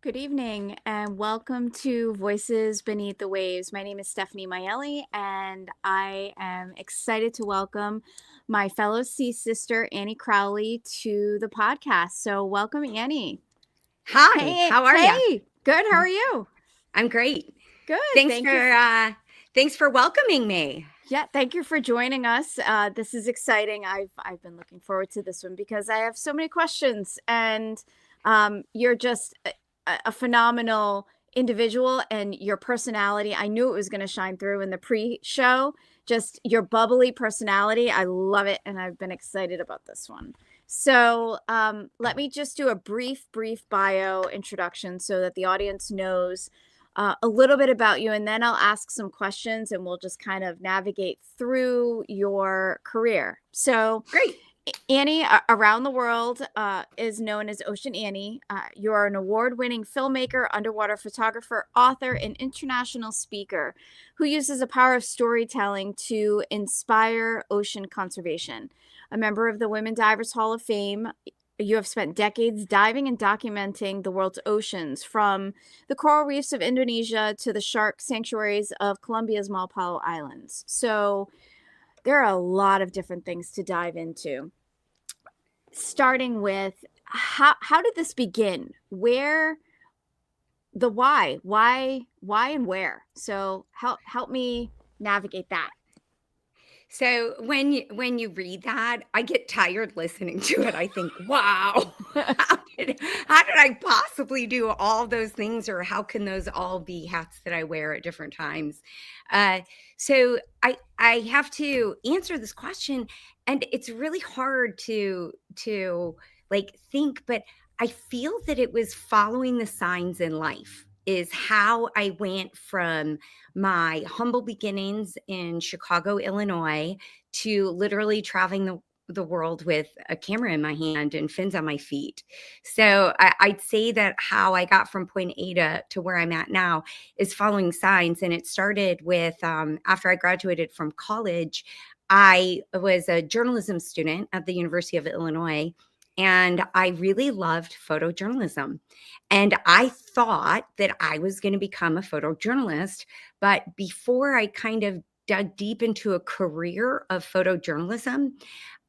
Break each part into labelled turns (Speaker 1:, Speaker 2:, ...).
Speaker 1: Good evening and welcome to Voices Beneath the Waves. My name is Stephanie Miele and I am excited to welcome my fellow sea sister, Annie Crawley, to the podcast. So, welcome, Annie.
Speaker 2: Hi,
Speaker 1: Hey,
Speaker 2: how are you?
Speaker 1: hey, good. How are you?
Speaker 2: I'm great.
Speaker 1: Good.
Speaker 2: Thanks
Speaker 1: Thank you.
Speaker 2: for thanks for welcoming me.
Speaker 1: Yeah, thank you for joining us. This is exciting. I've been looking forward to this one because I have so many questions, and you're just a phenomenal individual, and your personality. I knew it was going to shine through in the pre-show. Just your bubbly personality. I love it, and I've been excited about this one. So let me just do a brief bio introduction so that the audience knows a little bit about you, and then I'll ask some questions and we'll just kind of navigate through your career. So,
Speaker 2: Great.
Speaker 1: Annie, around the world, is known as Ocean Annie. You are an award-winning filmmaker, underwater photographer, author, and international speaker who uses the power of storytelling to inspire ocean conservation. A member of the Women Divers Hall of Fame, you have spent decades diving and documenting the world's oceans, from the coral reefs of Indonesia to the shark sanctuaries of Colombia's Malpalo Islands. So there are a lot of different things to dive into. Starting with how did this begin? Where, the why and where? So help me navigate that.
Speaker 2: So when you read that, I get tired listening to it. I think, wow, how did I possibly do all those things, or how can those all be hats that I wear at different times? So I have to answer this question, and it's really hard to like think, but I feel that it was following the signs in life is how I went from my humble beginnings in Chicago, Illinois, to literally traveling the world with a camera in my hand and fins on my feet. So I'd say that how I got from point A to where I'm at now is following signs. And it started with after I graduated from college, I was a journalism student at the University of Illinois. And I really loved photojournalism. And I thought that I was going to become a photojournalist. But before I kind of dug deep into a career of photojournalism,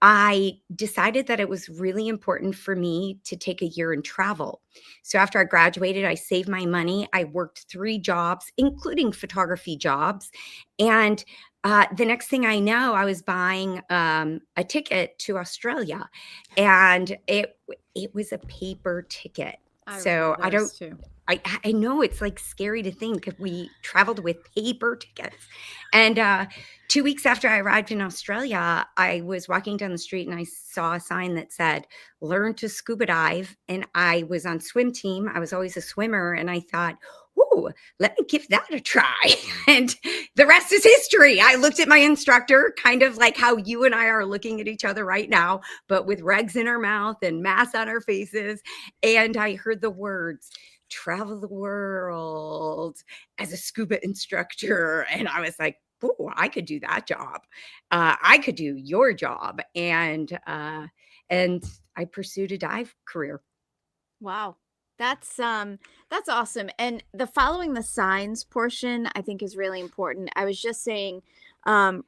Speaker 2: I decided that it was really important for me to take a year and travel. So after I graduated, I saved my money. I worked 3 jobs, including photography jobs. And the next thing I know, I was buying a ticket to Australia, and it was a paper ticket. So I don't.
Speaker 1: Too.
Speaker 2: I know it's like scary to think we traveled with paper tickets. And 2 weeks after I arrived in Australia, I was walking down the street and I saw a sign that said, learn to scuba dive. And I was on swim team. I was always a swimmer. And I thought, ooh, let me give that a try. And the rest is history. I looked at my instructor, kind of like how you and I are looking at each other right now, but with regs in our mouth and masks on our faces. And I heard the words, travel the world as a scuba instructor. And I was like, oh, I could do that job. I could do your job. And I pursued a dive career.
Speaker 1: Wow. That's awesome. And the following the signs portion I think is really important. I was just saying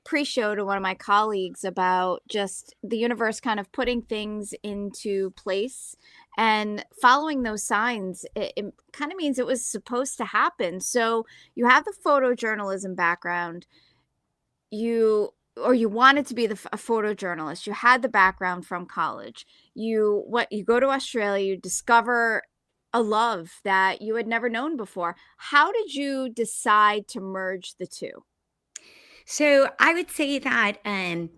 Speaker 1: pre-show to one of my colleagues about just the universe kind of putting things into place, and following those signs, it kind of means it was supposed to happen. So you have the photojournalism background, you wanted to be a photojournalist, you had the background from college, you go to Australia, you discover a love that you had never known before. How did you decide to merge the two?
Speaker 2: So I would say that I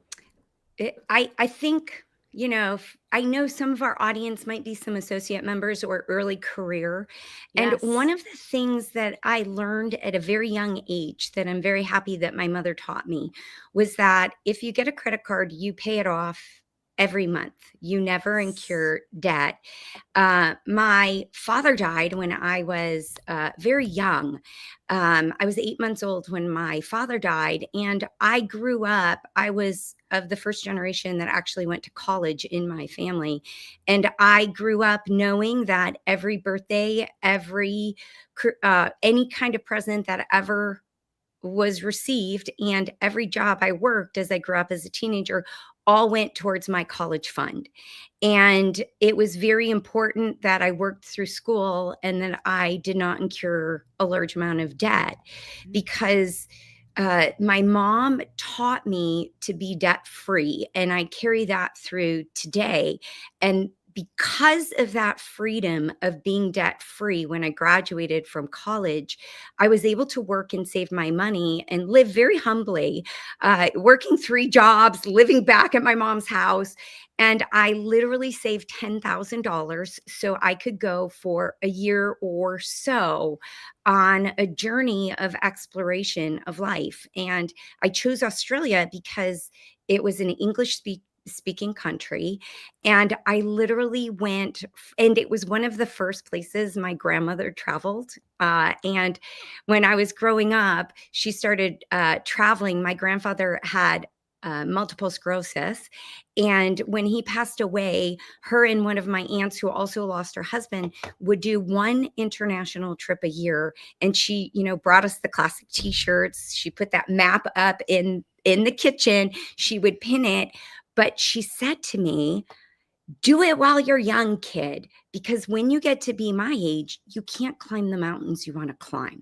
Speaker 2: think, I know some of our audience might be some associate members or early career. And
Speaker 1: Yes.
Speaker 2: one of the things that I learned at a very young age that I'm very happy that my mother taught me was that if you get a credit card, you pay it off every month. You never incur debt. My father died when I was very young. I was 8 months old when my father died, and I grew up. I was of the first generation that actually went to college in my family. And I grew up knowing that every birthday, any kind of present that ever was received, and every job I worked as I grew up as a teenager all went towards my college fund. And it was very important that I worked through school and that I did not incur a large amount of debt, because my mom taught me to be debt free, and I carry that through today. And because of that freedom of being debt free, when I graduated from college, I was able to work and save my money and live very humbly, working 3 jobs, living back at my mom's house. And I literally saved $10,000 so I could go for a year or so on a journey of exploration of life. And I chose Australia because it was an speaking country. And I literally went, and it was one of the first places my grandmother traveled. And when I was growing up, she started traveling. My grandfather had multiple sclerosis. And when he passed away, her and one of my aunts, who also lost her husband, would do one international trip a year. And she, brought us the classic t-shirts. She put that map up in the kitchen. She would pin it. But she said to me, do it while you're young, kid, because when you get to be my age, you can't climb the mountains you want to climb.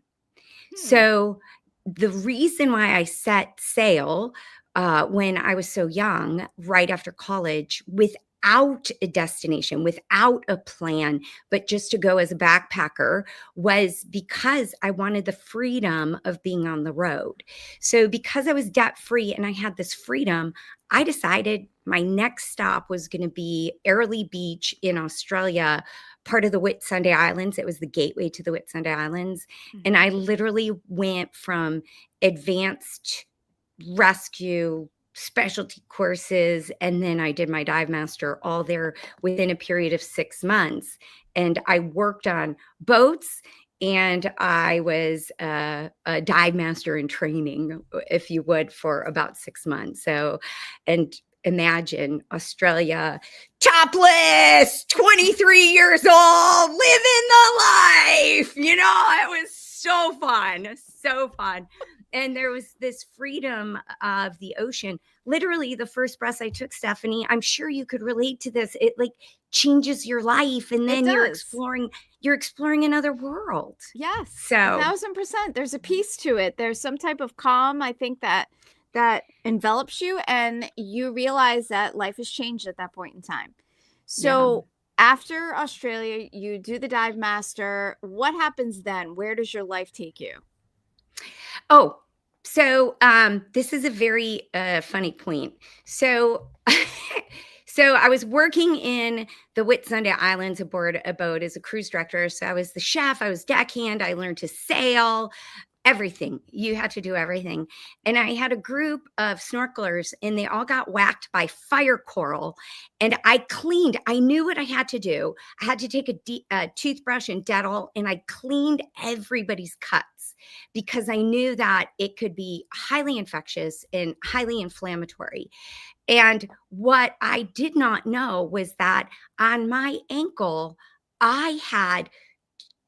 Speaker 2: So the reason why I set sail when I was so young, right after college, without a destination, without a plan, but just to go as a backpacker, was because I wanted the freedom of being on the road. So because I was debt free and I had this freedom, I decided my next stop was going to be Airlie Beach in Australia, part of the Whitsunday Islands. It was the gateway to the Whitsunday Islands. And I literally went from advanced rescue specialty courses, and then I did my dive master all there within a period of 6 months. And I worked on boats, and I was a dive master in training, if you would, for about 6 months. So, and imagine Australia, topless, 23 years old, living the life. It was so fun, so fun. And there was this freedom of the ocean. Literally, the first breath I took, Stephanie, I'm sure you could relate to this. It like changes your life, and then you're exploring another world.
Speaker 1: Yes,
Speaker 2: So
Speaker 1: 1,000%. There's a piece to it. There's some type of calm, I think, that envelops you, and you realize that life has changed at that point in time. So after Australia, you do the dive master. What happens then? Where does your life take you?
Speaker 2: Oh, so this is a very funny point. So so I was working in the Whitsunday Islands aboard a boat as a cruise director. So I was the chef, I was deckhand, I learned to sail, everything. You had to do everything. And I had a group of snorkelers, and they all got whacked by fire coral. And I cleaned. I knew what I had to do. I had to take a toothbrush and Dettol, and I cleaned everybody's cuts, because I knew that it could be highly infectious and highly inflammatory. And what I did not know was that on my ankle, I had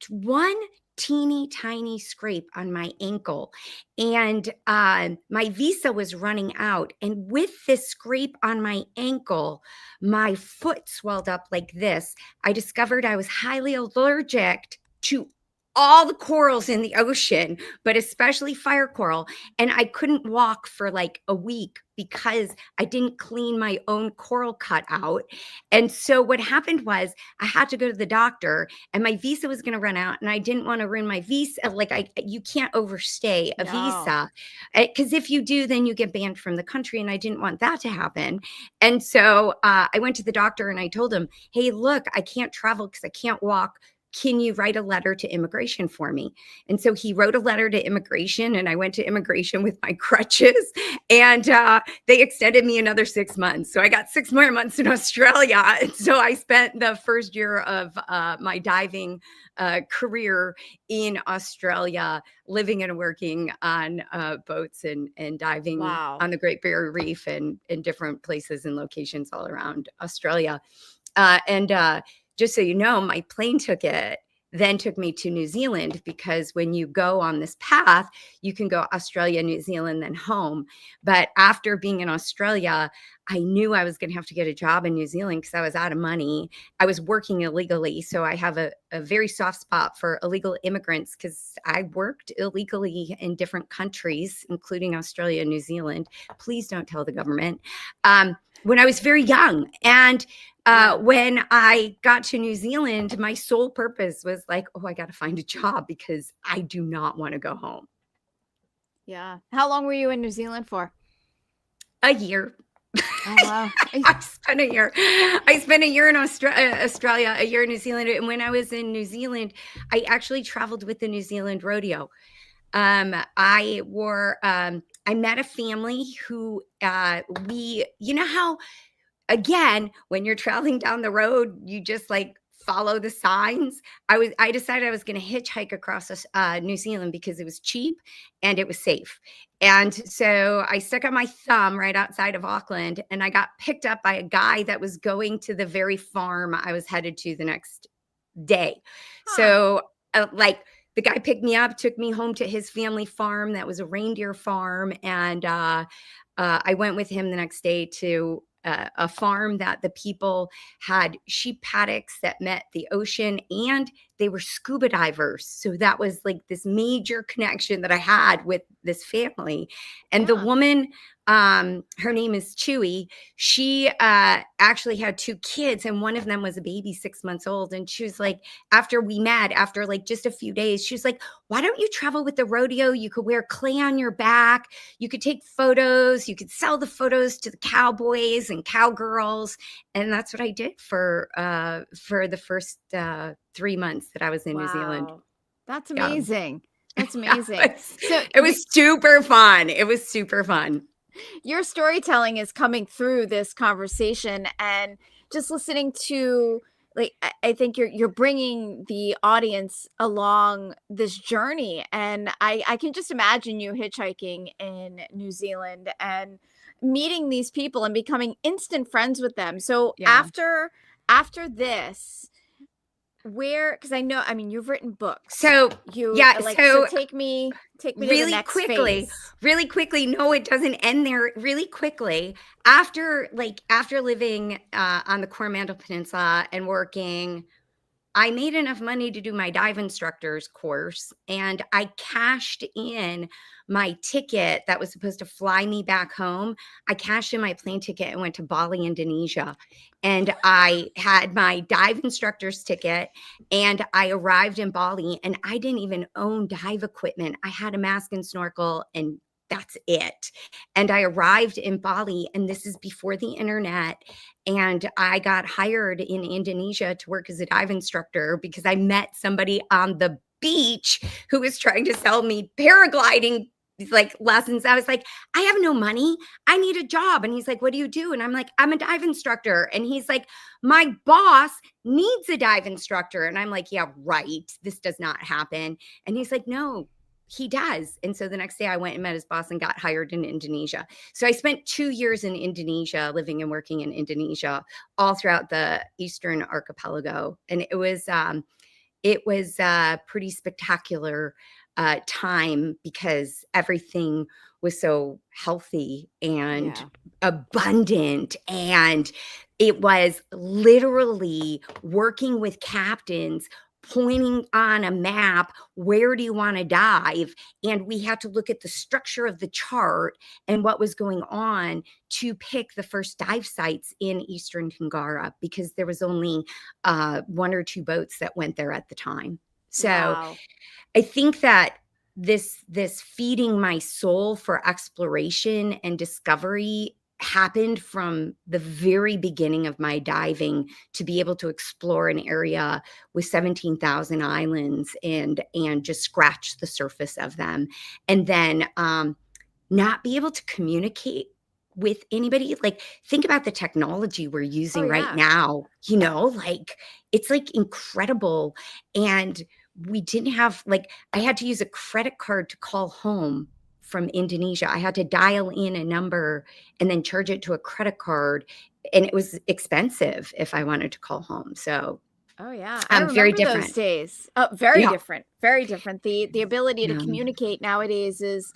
Speaker 2: one teeny tiny scrape on my ankle, and my visa was running out. And with this scrape on my ankle, my foot swelled up like this. I discovered I was highly allergic to all the corals in the ocean, but especially fire coral. And I couldn't walk for like a week because I didn't clean my own coral cut out. And so what happened was I had to go to the doctor, and my visa was going to run out, and I didn't want to ruin my visa. Like you can't overstay a visa, because if you do, then you get banned from the country. And I didn't want that to happen. And so I went to the doctor and I told him, hey, look, I can't travel because I can't walk can you write a letter to immigration for me? And so he wrote a letter to immigration, and I went to immigration with my crutches, and they extended me another 6 months. So I got 6 more months in Australia. And so I spent the first year of my diving career in Australia, living and working on boats and diving
Speaker 1: Wow.
Speaker 2: on the Great Barrier Reef and in different places and locations all around Australia. And just so you know, my plane ticket then took me to New Zealand, because when you go on this path, you can go Australia, New Zealand, then home. But after being in Australia, I knew I was going to have to get a job in New Zealand because I was out of money. I was working illegally. So I have a very soft spot for illegal immigrants because I worked illegally in different countries, including Australia and New Zealand. Please don't tell the government. When I was very young. And when I got to New Zealand, my sole purpose was like, oh, I got to find a job because I do not want to go home.
Speaker 1: Yeah. How long were you in New Zealand for?
Speaker 2: A year.
Speaker 1: Oh, wow.
Speaker 2: I spent a year. I spent a year in Australia, a year in New Zealand. And when I was in New Zealand, I actually traveled with the New Zealand Rodeo. I met a family who you know how, again, when you're traveling down the road, you just like follow the signs. I decided I was going to hitchhike across New Zealand because it was cheap and it was safe. And so I stuck out my thumb right outside of Auckland, and I got picked up by a guy that was going to the very farm I was headed to the next day. So like, the guy picked me up, took me home to his family farm that was a reindeer farm. And I went with him the next day to a farm that the people had sheep paddocks that met the ocean, and they were scuba divers. So that was like this major connection that I had with this family. And the woman, her name is Chewy. She actually had 2 kids, and one of them was a baby 6 months old. And she was like, after we met, after like just a few days, she was like, why don't you travel with the rodeo? You could wear clay on your back. You could take photos. You could sell the photos to the cowboys and cowgirls. And that's what I did for the first 3 months that I was in New Zealand.
Speaker 1: That's amazing. That's
Speaker 2: Yeah,
Speaker 1: amazing.
Speaker 2: it was super fun. It was super fun.
Speaker 1: Your storytelling is coming through this conversation, and just listening to, like, I think you're bringing the audience along this journey, and I can just imagine you hitchhiking in New Zealand and meeting these people and becoming instant friends with them. So
Speaker 2: Yeah.
Speaker 1: after this, because I know, I mean, you've written books.
Speaker 2: So
Speaker 1: So take me to the
Speaker 2: really
Speaker 1: next
Speaker 2: quickly,
Speaker 1: phase.
Speaker 2: really quickly. No, it doesn't end there. Really quickly, after living on the Coromandel Peninsula and working, I made enough money to do my dive instructor's course, and I cashed in my ticket that was supposed to fly me back home. I cashed in my plane ticket and went to Bali, Indonesia. And I had my dive instructor's ticket, and I arrived in Bali, and I didn't even own dive equipment. I had a mask and snorkel, and that's it. And I arrived in Bali, and this is before the internet. And I got hired in Indonesia to work as a dive instructor because I met somebody on the beach who was trying to sell me paragliding like lessons. I was like, I have no money. I need a job. And he's like, what do you do? And I'm like, I'm a dive instructor. And he's like, my boss needs a dive instructor. And I'm like, yeah, right. This does not happen. And he's like, no, he does. And so the next day I went and met his boss and got hired in Indonesia. So I spent 2 years in Indonesia, living and working in Indonesia, all throughout the Eastern archipelago. And it was a pretty spectacular time because everything was so healthy and abundant. And it was literally working with captains, pointing on a map, where do you want to dive? And we had to look at the structure of the chart and what was going on to pick the first dive sites in Eastern Tungara, because there was only 1 or 2 boats that went there at the time. So I think that this feeding my soul for exploration and discovery happened from the very beginning of my diving to be able to explore an area with 17,000 islands and just scratch the surface of them. And then not be able to communicate with anybody. Like, think about the technology we're
Speaker 1: Oh,
Speaker 2: using right
Speaker 1: yeah.
Speaker 2: now, like it's like incredible. And we didn't have, like, I had to use a credit card to call home from Indonesia. I had to dial in a number and then charge it to a credit card. And it was expensive if I wanted to call home. So
Speaker 1: Oh, yeah. I
Speaker 2: very
Speaker 1: remember those
Speaker 2: different.
Speaker 1: days. Oh, very
Speaker 2: Yeah.
Speaker 1: different. Very different. The ability to
Speaker 2: Yeah.
Speaker 1: communicate nowadays is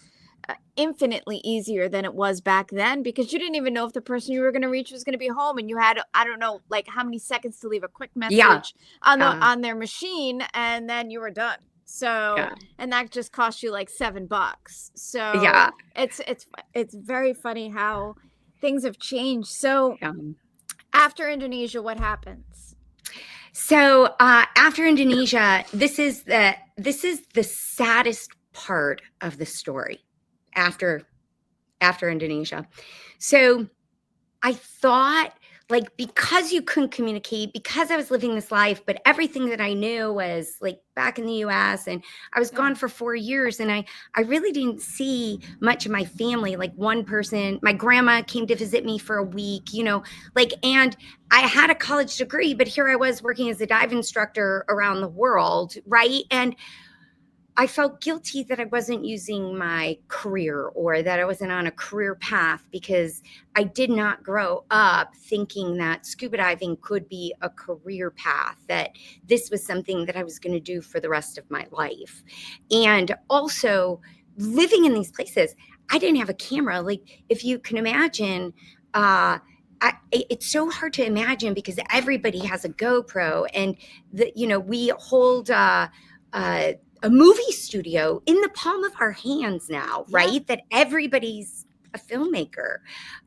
Speaker 1: infinitely easier than it was back then, because you didn't even know if the person you were going to reach was going to be home, and you had, I don't know, like how many seconds to leave a quick
Speaker 2: Yeah.
Speaker 1: message
Speaker 2: Yeah.
Speaker 1: on their machine, and then you were done. So,
Speaker 2: Yeah.
Speaker 1: and that just cost you like $7. So
Speaker 2: Yeah.
Speaker 1: it's very funny how things have changed. So
Speaker 2: Yeah.
Speaker 1: after Indonesia, what happens?
Speaker 2: So after Indonesia, this is the saddest part of the story. After Indonesia, so I thought, like, because you couldn't communicate, because I was living this life, but everything that I knew was like back in the US, and I was
Speaker 1: Yeah.
Speaker 2: gone for 4 years, and I really didn't see much of my family. Like, one person, my grandma came to visit me for a week, like, and I had a college degree, but here I was working as a dive instructor around the world, right? And I felt guilty that I wasn't using my career, or that I wasn't on a career path, because I did not grow up thinking that scuba diving could be a career path, that this was something that I was going to do for the rest of my life. And also, living in these places, I didn't have a camera. Like, if you can imagine, it's so hard to imagine, because everybody has a GoPro, and we hold a movie studio in the palm of our hands now,
Speaker 1: Yeah.
Speaker 2: right? That everybody's a filmmaker.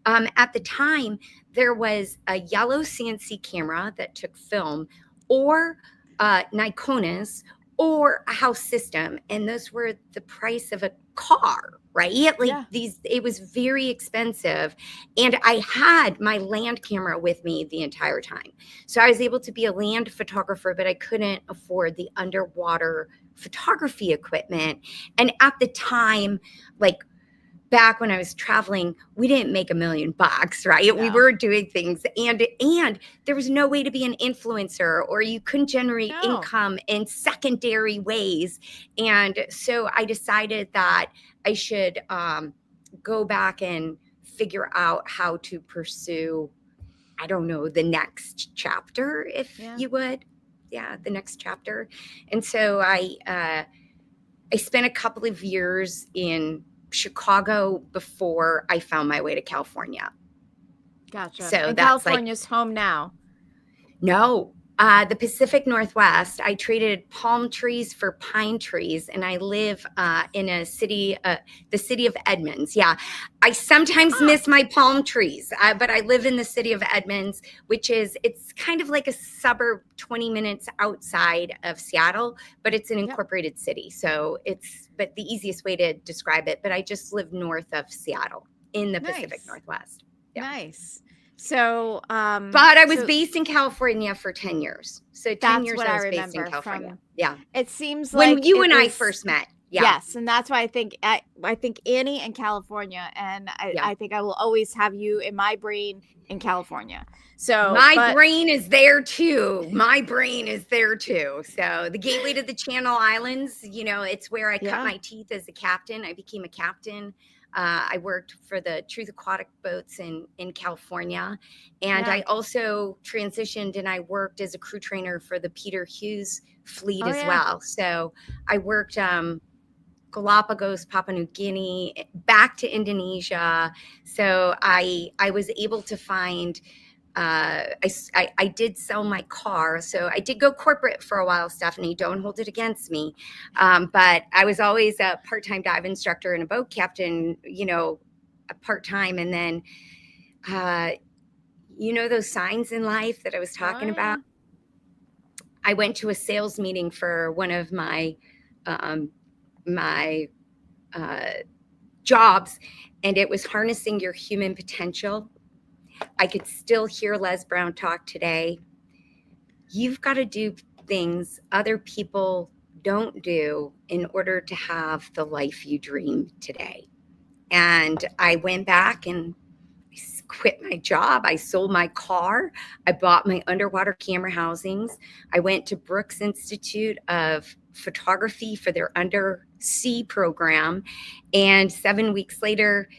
Speaker 2: At the time, there was a yellow CNC camera that took film, or Nikonas, or a house system, and those were the price of a car, right? Like,
Speaker 1: Yeah.
Speaker 2: it was very expensive. And I had my land camera with me the entire time. So I was able to be a land photographer, but I couldn't afford the underwater photography equipment. And at the time, like, back when I was traveling, we didn't make $1 million, right? We
Speaker 1: No.
Speaker 2: were doing things, and there was no way to be an influencer, or you couldn't generate
Speaker 1: No.
Speaker 2: income in secondary ways. And so I decided that I should go back and figure out how to pursue, I don't know, the next chapter, if
Speaker 1: Yeah.
Speaker 2: you would. Yeah, the next chapter. And so I spent a couple of years in Chicago before I found my way to California.
Speaker 1: Gotcha.
Speaker 2: So
Speaker 1: And
Speaker 2: that's like,
Speaker 1: California's home now.
Speaker 2: no, the Pacific Northwest. I traded palm trees for pine trees, and I live in a city, the city of Edmonds. Yeah, I sometimes
Speaker 1: Oh,
Speaker 2: miss my palm trees, but I live in the city of Edmonds, it's kind of like a suburb 20 minutes outside of Seattle, but it's an
Speaker 1: yep.
Speaker 2: incorporated city. So but the easiest way to describe it, but I just live north of Seattle in the Pacific
Speaker 1: Nice.
Speaker 2: Northwest. Yeah.
Speaker 1: Nice. So,
Speaker 2: But I was
Speaker 1: so
Speaker 2: based in California for 10 years. So 10
Speaker 1: that's
Speaker 2: years
Speaker 1: what
Speaker 2: I
Speaker 1: I
Speaker 2: was based in
Speaker 1: remember
Speaker 2: California.
Speaker 1: from,
Speaker 2: Yeah.
Speaker 1: it seems
Speaker 2: When
Speaker 1: like
Speaker 2: you
Speaker 1: it
Speaker 2: and I
Speaker 1: was,
Speaker 2: first met. Yeah.
Speaker 1: yes, and that's why I think Annie in California, and
Speaker 2: Yeah.
Speaker 1: I think I will always have you in my brain in California. So,
Speaker 2: My
Speaker 1: but
Speaker 2: brain is there too. My brain is there too. So the gateway to the Channel Islands, it's where I cut
Speaker 1: yeah,
Speaker 2: my teeth as a captain. I became a captain. I worked for the Truth Aquatic boats in California. And
Speaker 1: yeah.
Speaker 2: I also transitioned, and I worked as a crew trainer for the Peter Hughes fleet
Speaker 1: Oh,
Speaker 2: as
Speaker 1: yeah.
Speaker 2: well. So I worked Galapagos, Papua New Guinea, back to Indonesia. So I was able to find, I did sell my car. So I did go corporate for a while, Stephanie. Don't hold it against me. But I was always a part-time dive instructor and a boat captain, a part-time. And then, those signs in life that I was
Speaker 1: Oh,
Speaker 2: talking about.
Speaker 1: yeah.
Speaker 2: I went to a sales meeting for one of my um, my jobs, and it was harnessing your human potential. I could still hear Les Brown talk today. You've got to do things other people don't do in order to have the life you dream today. And I went back and quit my job. I sold my car. I bought my underwater camera housings. I went to Brooks Institute of Photography for their undersea program. And 7 weeks later,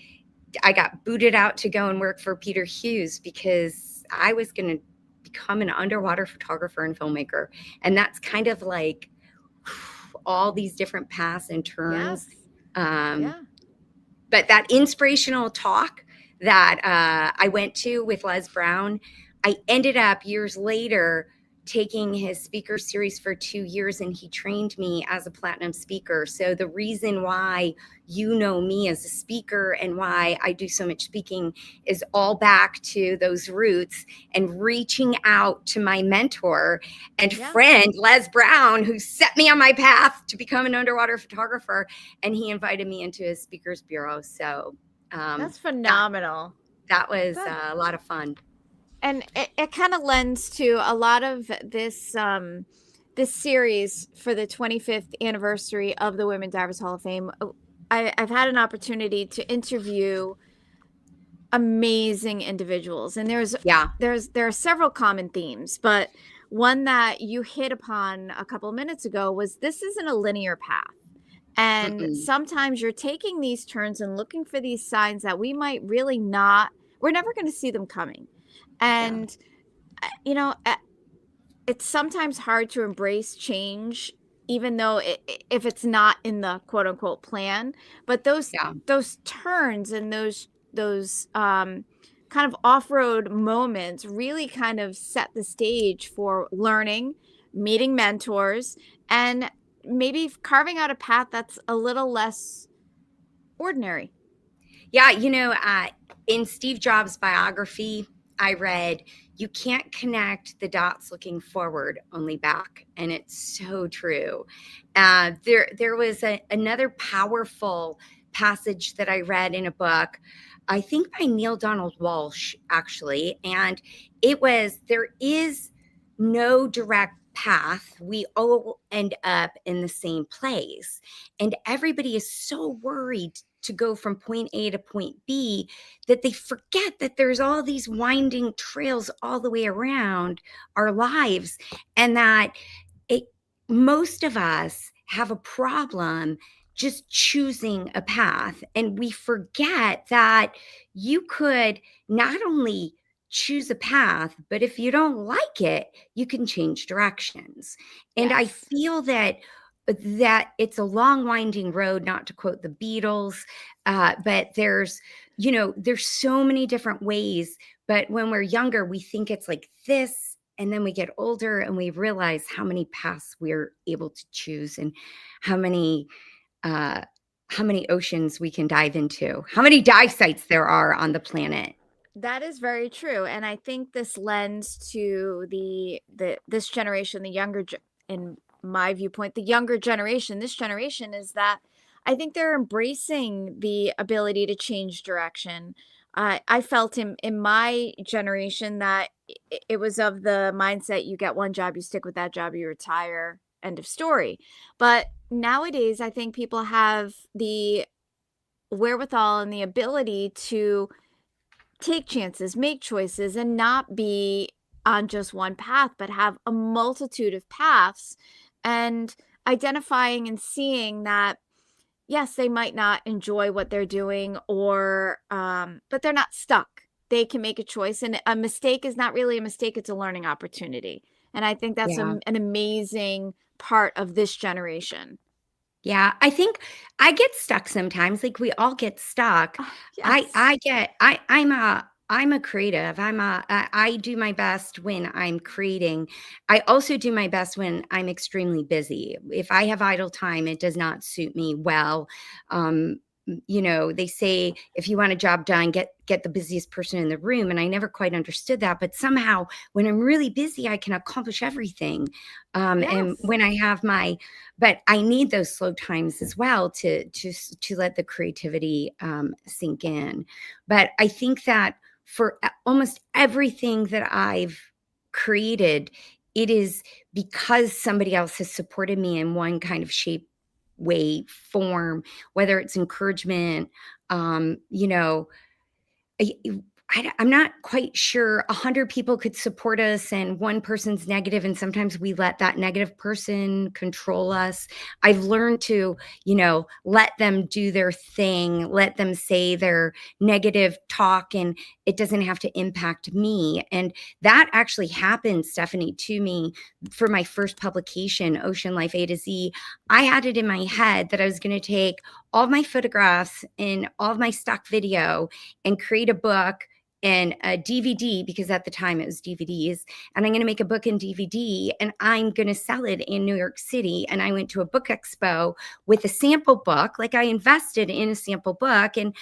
Speaker 2: I got booted out to go and work for Peter Hughes because I was going to become an underwater photographer and filmmaker. And that's kind of like all these different paths and turns.
Speaker 1: Yes.
Speaker 2: Um,
Speaker 1: Yeah.
Speaker 2: But that inspirational talk that I went to with Les Brown, I ended up years later taking his speaker series for 2 years, and he trained me as a platinum speaker. So the reason why you know me as a speaker and why I do so much speaking is all back to those roots and reaching out to my mentor and friend, Les Brown, who set me on my path to become an underwater photographer. And he invited me into his speakers bureau. So
Speaker 1: That's phenomenal.
Speaker 2: That was a lot of fun.
Speaker 1: And it kind of lends to a lot of this this series for the 25th anniversary of the Women Divers Hall of Fame. I've had an opportunity to interview amazing individuals, and there are several common themes, but one that you hit upon a couple of minutes ago was this isn't a linear path. And sometimes you're taking these turns and looking for these signs that we might really not, we're never going to see them coming. And, you know, it's sometimes hard to embrace change, even though if it's not in the quote unquote plan, but those turns and those kind of off-road moments really kind of set the stage for learning, meeting mentors, and maybe carving out a path that's a little less ordinary.
Speaker 2: Yeah, you know, in Steve Jobs' biography, I read, you can't connect the dots looking forward, only back. And it's so true. There was another powerful passage that I read in a book, I think by Neil Donald Walsh, actually. And it was, there is no direct path. We all end up in the same place. And everybody is so worried to go from point A to point B that they forget that there's all these winding trails all the way around our lives, and that most of us have a problem just choosing a path. And we forget that you could not only choose a path, but if you don't like it, you can change directions. And I feel that it's a long winding road, not to quote the Beatles, but there's so many different ways. But when we're younger, we think it's like this, and then we get older and we realize how many paths we're able to choose and how many oceans we can dive into, how many dive sites there are on the planet.
Speaker 1: That is very true. And I think this lends to this generation, the younger, in my viewpoint, the younger generation, this generation, is that I think they're embracing the ability to change direction. I felt in my generation that it was of the mindset, you get one job, you stick with that job, you retire, end of story. But nowadays, I think people have the wherewithal and the ability to take chances, make choices, and not be on just one path, but have a multitude of paths, and identifying and seeing that, yes, they might not enjoy what they're doing, or, but they're not stuck. They can make a choice, and a mistake is not really a mistake. It's a learning opportunity. And I think that's an amazing part of this generation.
Speaker 2: Yeah, I think I get stuck sometimes. Like we all get stuck.
Speaker 1: Yes.
Speaker 2: I'm a creative. I do my best when I'm creating. I also do my best when I'm extremely busy. If I have idle time, it does not suit me well. they say if you want a job done, get the busiest person in the room. And I never quite understood that. But somehow when I'm really busy, I can accomplish everything. And
Speaker 1: Yes.
Speaker 2: when I have but I need those slow times as well to let the creativity sink in. But I think that for almost everything that I've created, it is because somebody else has supported me in one kind of shape, way, form, whether it's encouragement, you know, I I'm not quite sure 100 people could support us and one person's negative, and sometimes we let that negative person control us. I've learned to, let them do their thing, let them say their negative talk, and it doesn't have to impact me. And that actually happened, Stephanie, to me for my first publication, Ocean Life A to Z. I had it in my head that I was going to take all of my photographs and all of my stock video and create a book and a DVD, because at the time it was DVDs, and I'm going to make a book in DVD and I'm going to sell it in New York City. And I went to a book expo with a sample book, like I invested in a sample book. And,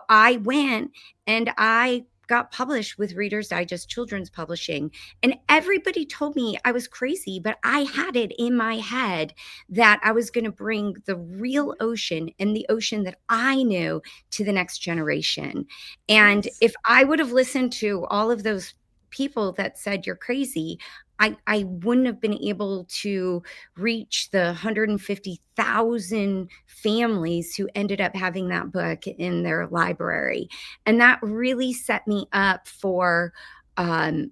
Speaker 2: I went and I got published with Reader's Digest Children's Publishing. And everybody told me I was crazy, but I had it in my head that I was going to bring the real ocean and the ocean that I knew to the next generation. And
Speaker 1: Yes.
Speaker 2: if I would have listened to all of those people that said you're crazy, I wouldn't have been able to reach the 150,000 families who ended up having that book in their library. And that really set me up for a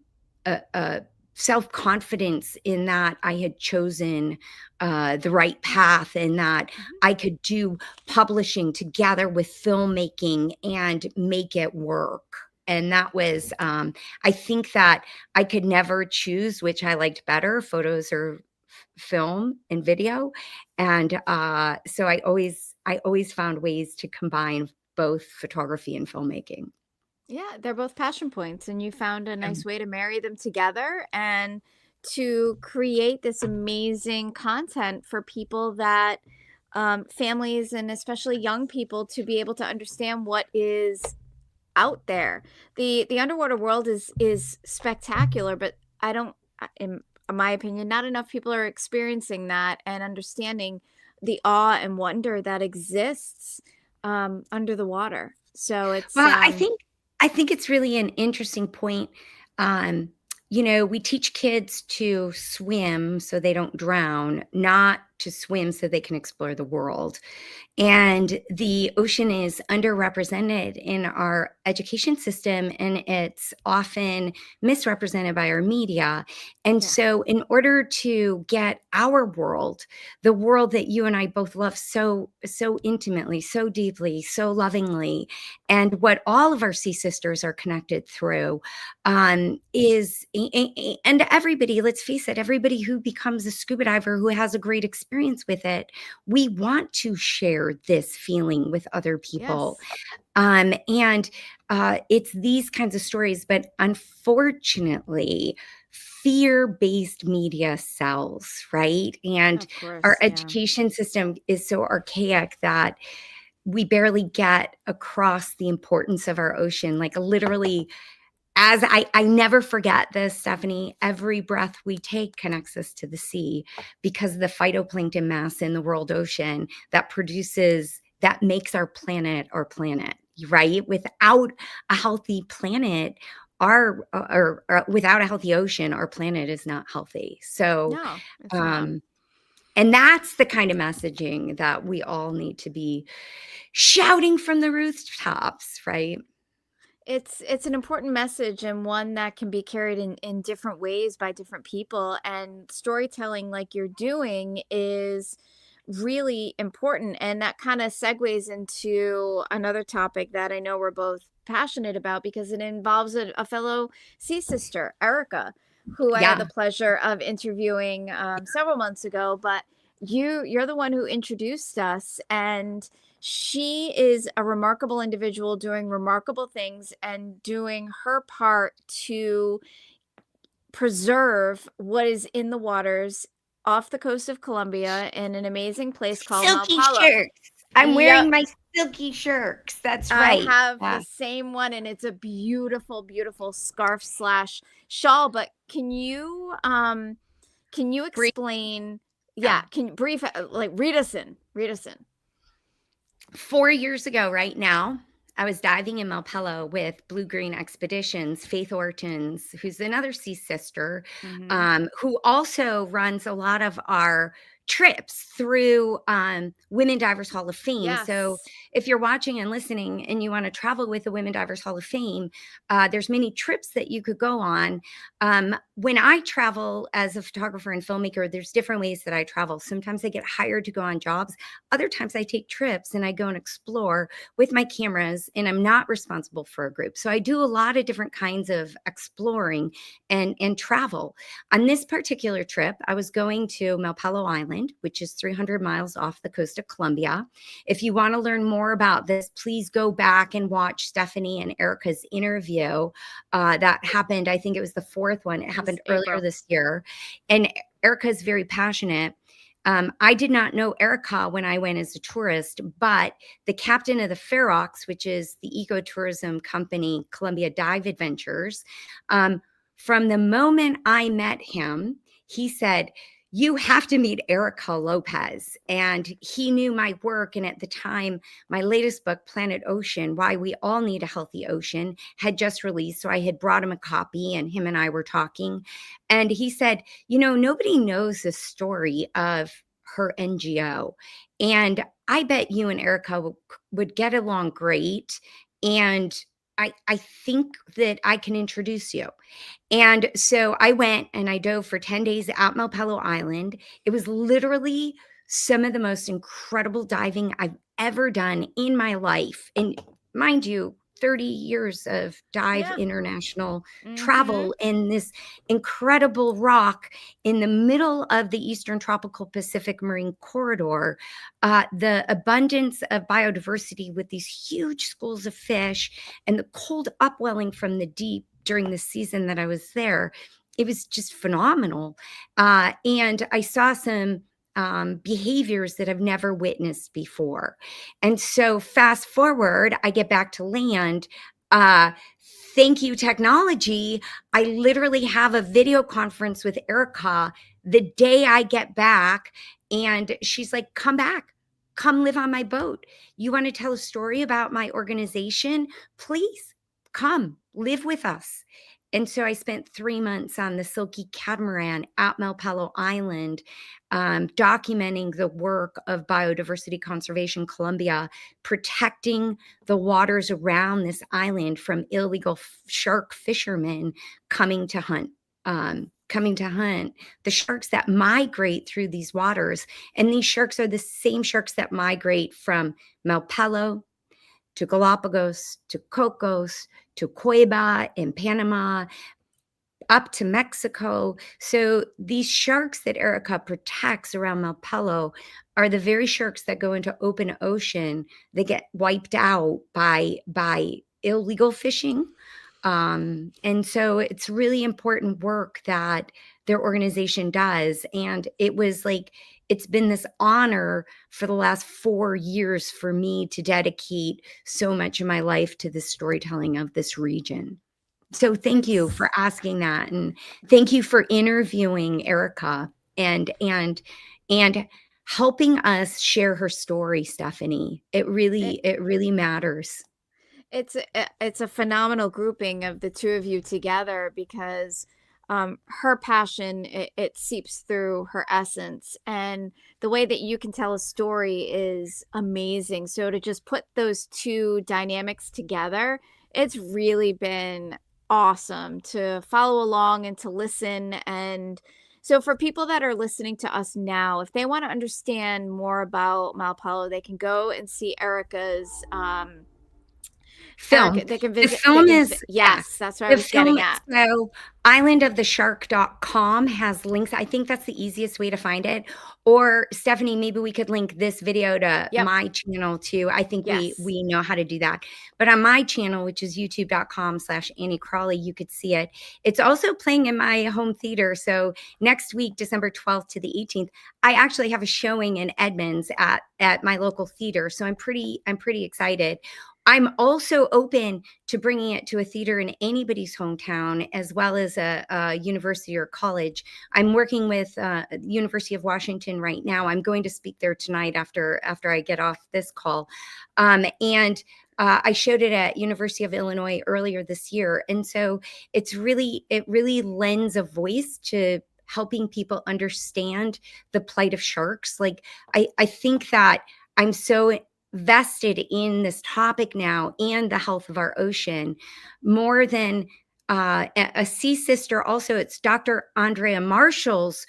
Speaker 2: self-confidence in that I had chosen the right path, and that
Speaker 1: Mhm.
Speaker 2: I could do publishing together with filmmaking and make it work. And that was, I think that I could never choose which I liked better, photos or film and video. And so I always found ways to combine both photography and filmmaking.
Speaker 1: Yeah, they're both passion points, and you found a
Speaker 2: Um,
Speaker 1: nice way to marry them together and to create this amazing content for people that families and especially young people to be able to understand what is out there. The underwater world is spectacular, but I don't in my opinion, not enough people are experiencing that and understanding the awe and wonder that exists under the water. So it's
Speaker 2: Well, I think it's really an interesting point. Um, we teach kids to swim so they don't drown, not to swim so they can explore the world. And the ocean is underrepresented in our education system, and it's often misrepresented by our media. And
Speaker 1: yeah.
Speaker 2: so, in order to get our world, the world that you and I both love so intimately, so deeply, so lovingly, and what all of our sea sisters are connected through, and everybody, let's face it, everybody who becomes a scuba diver who has a great experience with it, we want to share this feeling with other people.
Speaker 1: Yes.
Speaker 2: And it's these kinds of stories, but unfortunately, fear-based media sells, right? And
Speaker 1: Of
Speaker 2: our
Speaker 1: course, yeah.
Speaker 2: education system is so archaic that we barely get across the importance of our ocean. Like literally, as I never forget this, Stephanie, every breath we take connects us to the sea, because of the phytoplankton mass in the world ocean that makes our planet, right? Without a healthy planet, or without a healthy ocean, our planet is not healthy. So,
Speaker 1: No, it's not.
Speaker 2: um, and that's the kind of messaging that we all need to be shouting from the rooftops, right?
Speaker 1: It's an important message and one that can be carried in different ways by different people, and storytelling like you're doing is really important, and that kind of segues into another topic that I know we're both passionate about because it involves a fellow sea sister, Erica, who I had the
Speaker 2: Yeah.
Speaker 1: pleasure of interviewing several months ago. But you're the one who introduced us, and she is a remarkable individual doing remarkable things and doing her part to preserve what is in the waters off the coast of Colombia in an amazing place called
Speaker 2: Silky
Speaker 1: Malpalo.
Speaker 2: shirts. I'm wearing
Speaker 1: Yep.
Speaker 2: my silky shirts. That's
Speaker 1: I
Speaker 2: right.
Speaker 1: have the
Speaker 2: Yeah.
Speaker 1: same one, and it's a beautiful, beautiful scarf slash shawl. But can you
Speaker 2: Brief.
Speaker 1: explain? Yeah,
Speaker 2: Yeah.
Speaker 1: can brief like read us in, read us in.
Speaker 2: 4 years ago, right now, I was diving in Malpelo with Blue Green Expeditions, Faith Ortons, who's another sea sister,
Speaker 1: Hmm.
Speaker 2: who also runs a lot of our trips through Women Divers Hall of Fame. So
Speaker 1: Yes.
Speaker 2: if you're watching and listening and you want to travel with the Women Divers Hall of Fame, there's many trips that you could go on. When I travel as a photographer and filmmaker, there's different ways that I travel. Sometimes I get hired to go on jobs. Other times I take trips and I go and explore with my cameras, and I'm not responsible for a group. So I do a lot of different kinds of exploring and travel. On this particular trip, I was going to Malpelo Island, which is 300 miles off the coast of Colombia. If you want to learn more about this, please go back and watch Stephanie and Erica's interview that happened. I think it was the fourth one. It
Speaker 1: It was
Speaker 2: happened earlier
Speaker 1: April.
Speaker 2: this year. And Erica is very passionate. I did not know Erica when I went as a tourist, but the captain of the Ferox, which is the ecotourism company, Columbia Dive Adventures, um, from the moment I met him, he said, "You have to meet Erica Lopez." And he knew my work. And at the time, my latest book, Planet Ocean, Why We All Need a Healthy Ocean, had just released. So I had brought him a copy, and him and I were talking. And he said, nobody knows the story of her NGO. And I bet you and Erica would get along great. And I think that I can introduce you. And so I went and I dove for 10 days at Malpelo Island. It was literally some of the most incredible diving I've ever done in my life. And mind you, 30 years of dive
Speaker 1: Yeah.
Speaker 2: international
Speaker 1: Hmm.
Speaker 2: travel in this incredible rock in the middle of the Eastern Tropical Pacific Marine Corridor. The abundance of biodiversity with these huge schools of fish and the cold upwelling from the deep during the season that I was there, it was just phenomenal. And I saw some behaviors that I've never witnessed before. And so, fast forward, I get back to land. Uh, Thank you, technology. I literally have a video conference with Erica the day I get back. And she's like, "Come back. Come live on my boat. You want to tell a story about my organization? Please come live with us." And so I spent 3 months on the Silky Catamaran at Malpelo Island, documenting the work of Biodiversity Conservation Colombia, protecting the waters around this island from illegal shark fishermen coming to hunt. Coming to hunt the sharks that migrate through these waters. And these sharks are the same sharks that migrate from Malpelo to Galapagos, to Cocos, to Cueva in Panama, up to Mexico. So these sharks that Erica protects around Malpelo are the very sharks that go into open ocean. They get wiped out by illegal fishing. And so it's really important work that their organization does. And it was like, it's been this honor for the last 4 years for me to dedicate so much of my life to the storytelling of this region. So thank you
Speaker 1: It's
Speaker 2: for asking that, and thank you for interviewing Erica and helping us share her story, Stephanie. It really matters.
Speaker 1: it's a phenomenal grouping of the two of you together because her passion it seeps through her essence, and the way that you can tell a story is amazing. So to just put those two dynamics together, it's really been awesome to follow along and to listen. And so for people that are listening to us now, if they want to understand more about Malpalo, they can go and see Erica's or
Speaker 2: Film.
Speaker 1: they can
Speaker 2: The
Speaker 1: visit.
Speaker 2: film is yeah.
Speaker 1: Yes, that's what I
Speaker 2: The
Speaker 1: was getting
Speaker 2: film
Speaker 1: at.
Speaker 2: so islandoftheshark.com has links. I think that's the easiest way to find it. Or Stephanie, maybe we could link this video to
Speaker 1: Yep.
Speaker 2: my channel too. I think
Speaker 1: Yes.
Speaker 2: we know how to do that. But on my channel, which is youtube.com/Annie Crawley, you could see it. It's also playing in my home theater. So next week, December 12th to the 18th, I actually have a showing in Edmonds at my local theater. So I'm pretty excited. I'm also open to bringing it to a theater in anybody's hometown, as well as a university or college. I'm working with University of Washington right now. I'm going to speak there tonight after I get off this call, and I showed it at University of Illinois earlier this year, and so it really lends a voice to helping people understand the plight of sharks. Like I think that I'm so vested in this topic now and the health of our ocean more than a sea sister. Also, it's Dr. Andrea Marshall's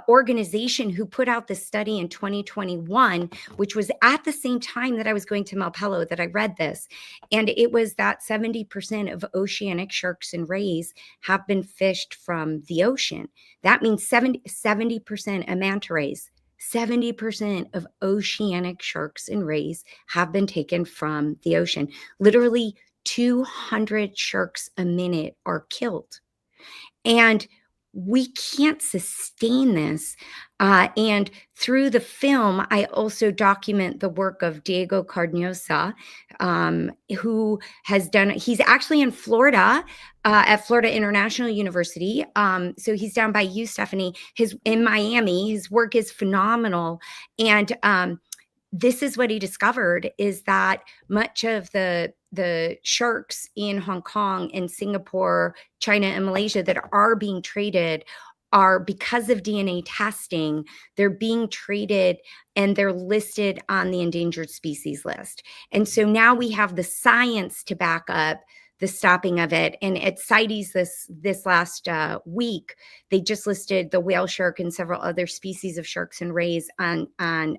Speaker 2: organization who put out this study in 2021, which was at the same time that I was going to Malpelo that I read this. And it was that 70% of oceanic sharks and rays have been fished from the ocean. That means 70% of manta rays. 70% of oceanic sharks and rays have been taken from the ocean. Literally 200 sharks a minute are killed. And we can't sustain this. And through the film, I also document the work of Diego Cardosa, who has done, he's actually in Florida, at Florida International University. So he's down by you, Stephanie, in Miami. His work is phenomenal. And this is what he discovered, is that much of the sharks in Hong Kong and Singapore, China and Malaysia that are being traded are, because of DNA testing, they're being traded and they're listed on the endangered species list. And so now we have the science to back up the stopping of it. And at CITES this last week, they just listed the whale shark and several other species of sharks and rays on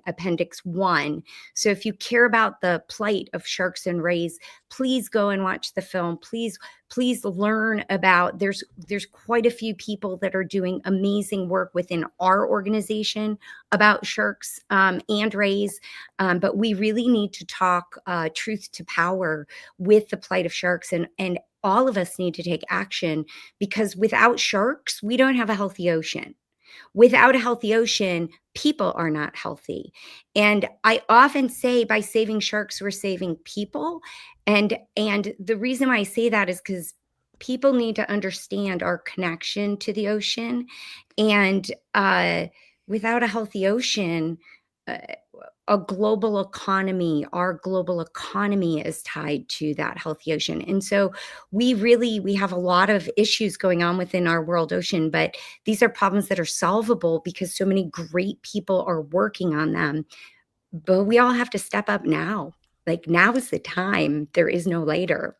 Speaker 2: Appendix 1. So if you care about the plight of sharks and rays, please go and watch the film. Please learn about, there's quite a few people that are doing amazing work within our organization about sharks and rays. But we really need to talk truth to power with the plight of sharks, and all of us need to take action, because without sharks, we don't have a healthy ocean. Without a healthy ocean, people are not healthy. And I often say, by saving sharks, we're saving people. And the reason why I say that is because people need to understand our connection to the ocean. And without a healthy ocean, our global economy is tied to that healthy ocean. And so we have a lot of issues going on within our world ocean, but these are problems that are solvable because so many great people are working on them. But we all have to step up now. Like, now is the time. There is no later.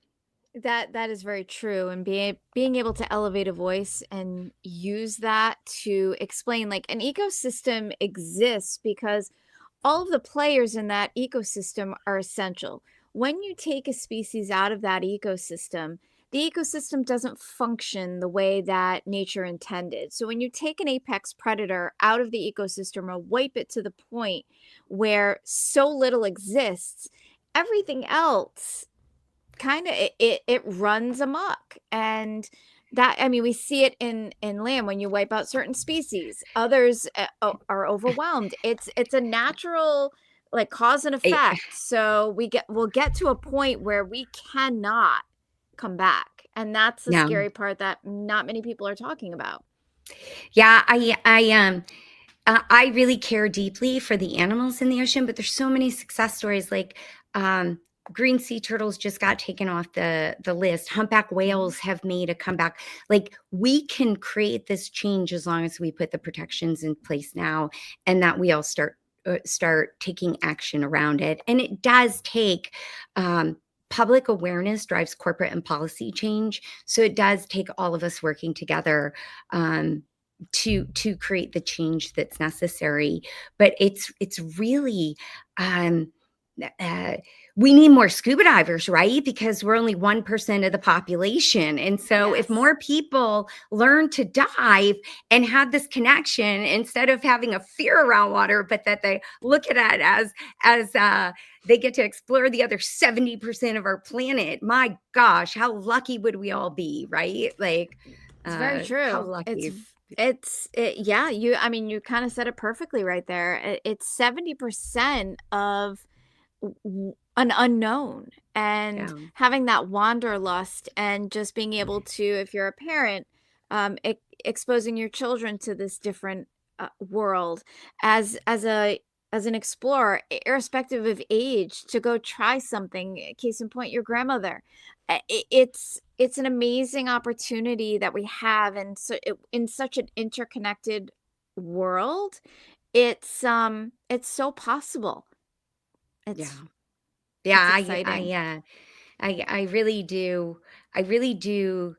Speaker 1: That is very true, and being able to elevate a voice and use that to explain, like, an ecosystem exists because all of the players in that ecosystem are essential. When you take a species out of that ecosystem, the ecosystem doesn't function the way that nature intended. So when you take an apex predator out of the ecosystem or wipe it to the point where so little exists, everything else kind of it runs amok. And that, I mean, we see it in land when you wipe out certain species, others are overwhelmed. It's a natural, like, cause and
Speaker 2: I-
Speaker 1: effect. So we'll get to a point where we cannot come back, and that's the
Speaker 2: no.
Speaker 1: scary part that not many people are talking about.
Speaker 2: Yeah, I really care deeply for the animals in the ocean, but there's so many success stories. Like, green sea turtles just got taken off the list. Humpback whales have made a comeback. Like, we can create this change as long as we put the protections in place now, and that we all start taking action around it. And it does take public awareness drives corporate and policy change. So it does take all of us working together to create the change that's necessary. But it's really we need more scuba divers, right? Because we're only 1% of the population. And so if
Speaker 1: Yes.
Speaker 2: more people learn to dive and have this connection instead of having a fear around water, but that they look at it as they get to explore the other 70% of our planet. My gosh, how lucky would we all be, right? Like
Speaker 1: It's very
Speaker 2: how
Speaker 1: true.
Speaker 2: lucky.
Speaker 1: Yeah, I mean, you kind of said it perfectly right there. It's 70% of an unknown, and
Speaker 2: Yeah.
Speaker 1: having that wanderlust and just being able to, if you're a parent, exposing your children to this different world as an explorer, irrespective of age, to go try something. Case in point, your grandmother. It's an amazing opportunity that we have, and so in such an interconnected world, it's so possible.
Speaker 2: Yeah.
Speaker 1: It's
Speaker 2: Yeah,
Speaker 1: it's exciting.
Speaker 2: I really do. I really do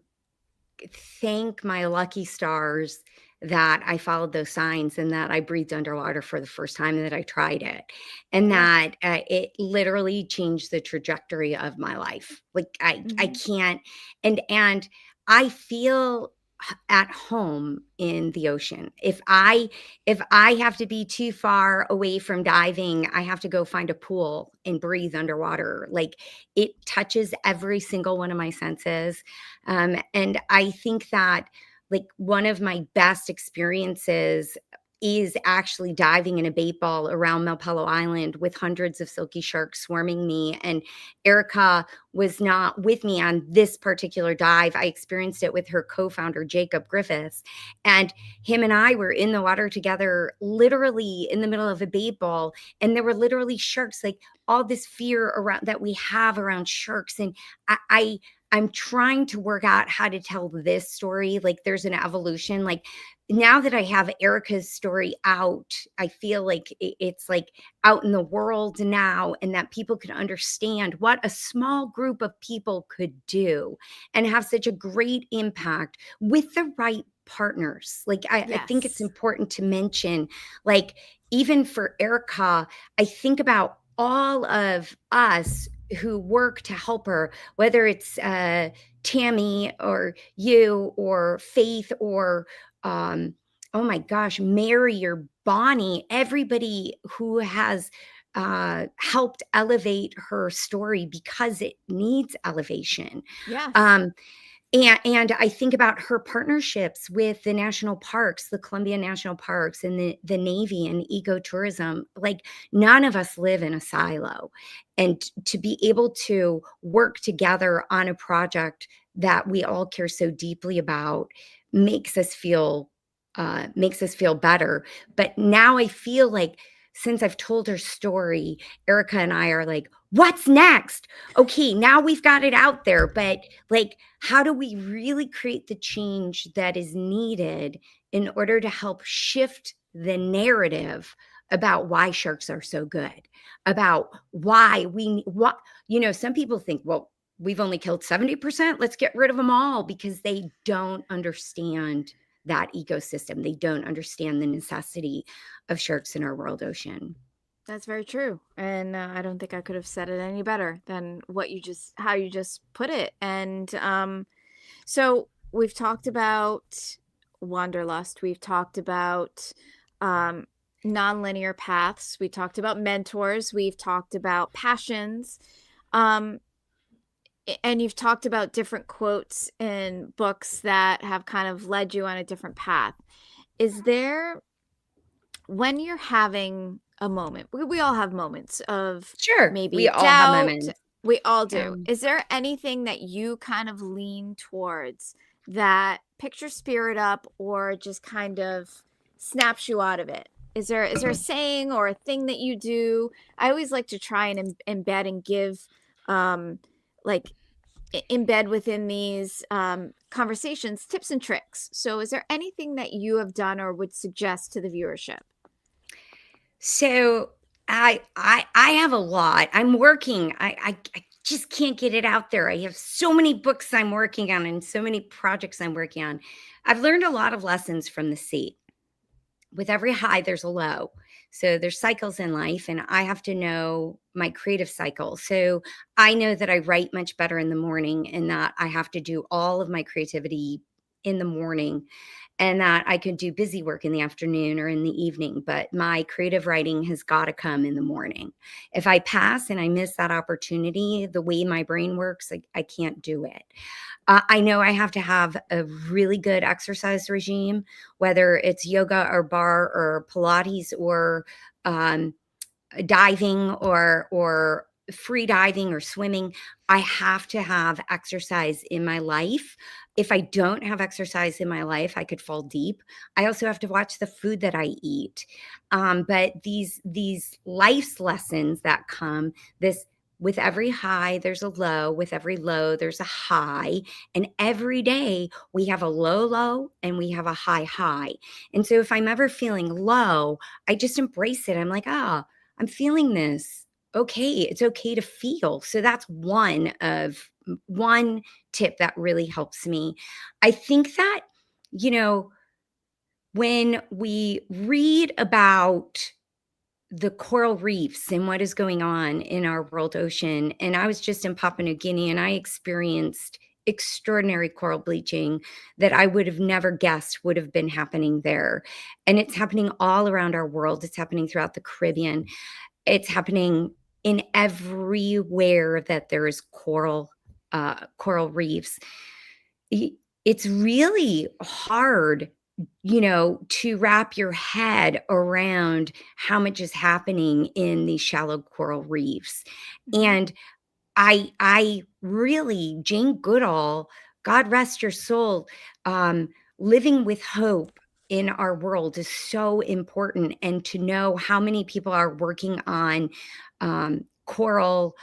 Speaker 2: thank my lucky stars that I followed those signs and that I breathed underwater for the first time and that I tried it and
Speaker 1: Yeah.
Speaker 2: that it literally changed the trajectory of my life. Like I
Speaker 1: Mhm.
Speaker 2: can't and I feel at home in the ocean. If I have to be too far away from diving, I have to go find a pool and breathe underwater. Like it touches every single one of my senses. And I think that like one of my best experiences is actually diving in a bait ball around Malpelo Island with hundreds of silky sharks swarming me. And Erica was not with me on this particular dive. I experienced it with her co-founder, Jacob Griffiths. And him and I were in the water together, literally in the middle of a bait ball. And there were literally sharks, like all this fear around that we have around sharks. And I'm trying to work out how to tell this story. Like there's an evolution. Like now that I have Erica's story out, I feel like it's like out in the world now, and that people can understand what a small group of people could do and have such a great impact with the right partners. Like I think it's
Speaker 1: Yes.
Speaker 2: important to mention, like even for Erica, I think about all of us who work to help her, whether it's Tammy or you or Faith or um, oh my gosh, Mary or Bonnie, everybody who has helped elevate her story because it needs elevation.
Speaker 1: Yes.
Speaker 2: Um, and I think about her partnerships with the national parks, the Columbia National Parks and the Navy and ecotourism. Like none of us live in a silo. And to be able to work together on a project that we all care so deeply about makes us feel better. But now I feel like since I've told her story, Erica and I are like, what's next? Okay, now we've got it out there, but like how do we really create the change that is needed in order to help shift the narrative about why sharks are so good, about why what some people think, well, we've only killed 70%, let's get rid of them all, because they don't understand that ecosystem. They don't understand the necessity of sharks in our world ocean.
Speaker 1: That's very true. And I don't think I could have said it any better than how you just put it. And so we've talked about wanderlust. We've talked about um, nonlinear paths. We talked about mentors. We've talked about passions. Um, and you've talked about different quotes in books that have kind of led you on a different path. Is there, when you're having a moment, we all have moments of
Speaker 2: Sure, we
Speaker 1: maybe
Speaker 2: all have
Speaker 1: doubt.
Speaker 2: moments.
Speaker 1: We all do.
Speaker 2: Um,
Speaker 1: Is there anything that you kind of lean towards that picks your spirit up or just kind of snaps you out of it? Is there a saying or a thing that you do? I always like to try and embed and give like embed within these conversations tips and tricks. So is there anything that you have done or would suggest to the viewership?
Speaker 2: So I have a lot. I'm working. I just can't get it out there. I have so many books I'm working on and so many projects I'm working on. I've learned a lot of lessons from the sea. with every high, there's a low. So there's cycles in life, and I have to know my creative cycle. So I know that I write much better in the morning, and that I have to do all of my creativity in the morning, and that I could do busy work in the afternoon or in the evening. But my creative writing has got to come in the morning. If I pass and I miss that opportunity, the way my brain works, I can't do it. I know I have to have a really good exercise regime, whether it's yoga or bar or Pilates or um, diving or free diving or swimming. I have to have exercise in my life. If I don't have exercise in my life, I could fall deep. I also have to watch the food that I eat. But these life's lessons that come, this with every high, there's a low. With every low, there's a high. And every day we have a low, low, and we have a high, high. And so if I'm ever feeling low, I just embrace it. I'm like, ah, I'm feeling this. Okay, it's okay to feel. So that's one tip that really helps me. I think that, you know, when we read about the coral reefs and what is going on in our world ocean, and I was just in Papua New Guinea and I experienced extraordinary coral bleaching that I would have never guessed would have been happening there. And it's happening all around our world. It's happening throughout the Caribbean. It's happening in everywhere that there is coral reefs. It's really hard, to wrap your head around how much is happening in these shallow coral reefs.
Speaker 1: Mhm.
Speaker 2: And I really, Jane Goodall, God rest your soul, living with hope in our world is so important. And to know how many people are working on coral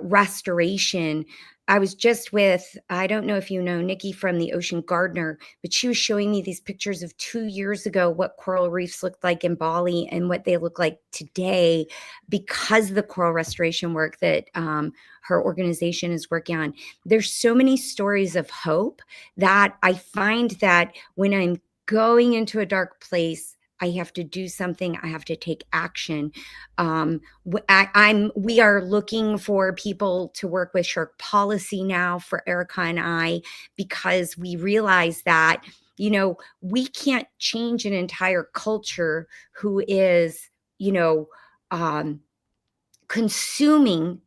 Speaker 2: restoration. I was just with, I don't know if you know Nikki from the Ocean Gardener, but she was showing me these pictures of 2 years ago, what coral reefs looked like in Bali and what they look like today because of the coral restoration work that her organization is working on. There's so many stories of hope that I find that when I'm going into a dark place, I have to do something. I have to take action. We are looking for people to work with shark policy now for Erica and I, because we realize that, we can't change an entire culture who is, um, consuming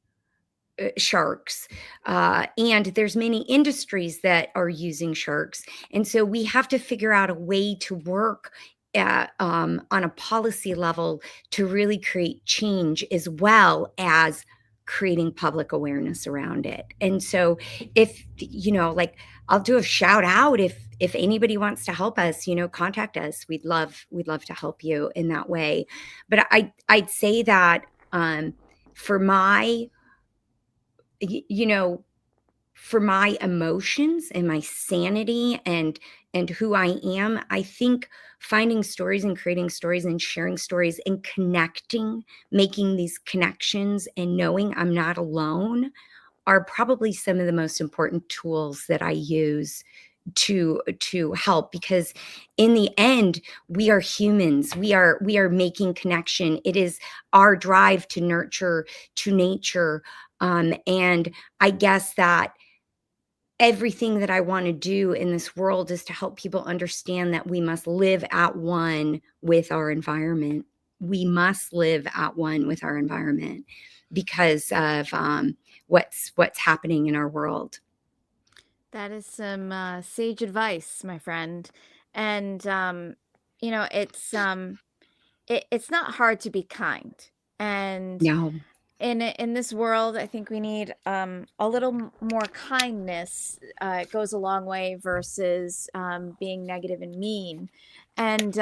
Speaker 2: sharks, and there's many industries that are using sharks, and so we have to figure out a way to work on a policy level to really create change, as well as creating public awareness around it. And so if like, I'll do a shout out, if anybody wants to help us, contact us. We'd love to help you in that way. But I'd say that for my y- you know for my emotions and my sanity and who I am, I think finding stories and creating stories and sharing stories and connecting, making these connections and knowing I'm not alone are probably some of the most important tools that I use to help, because in the end we are humans. We are making connection. It is our drive to nurture, to nature. And I guess that everything that I want to do in this world is to help people understand that we must live at one with our environment. We must live at one with our environment because of what's happening in our world.
Speaker 1: That is some sage advice, my friend. And it's not hard to be kind. And
Speaker 2: No.
Speaker 1: in this world, I think we need a little more kindness. It goes a long way versus being negative and mean. And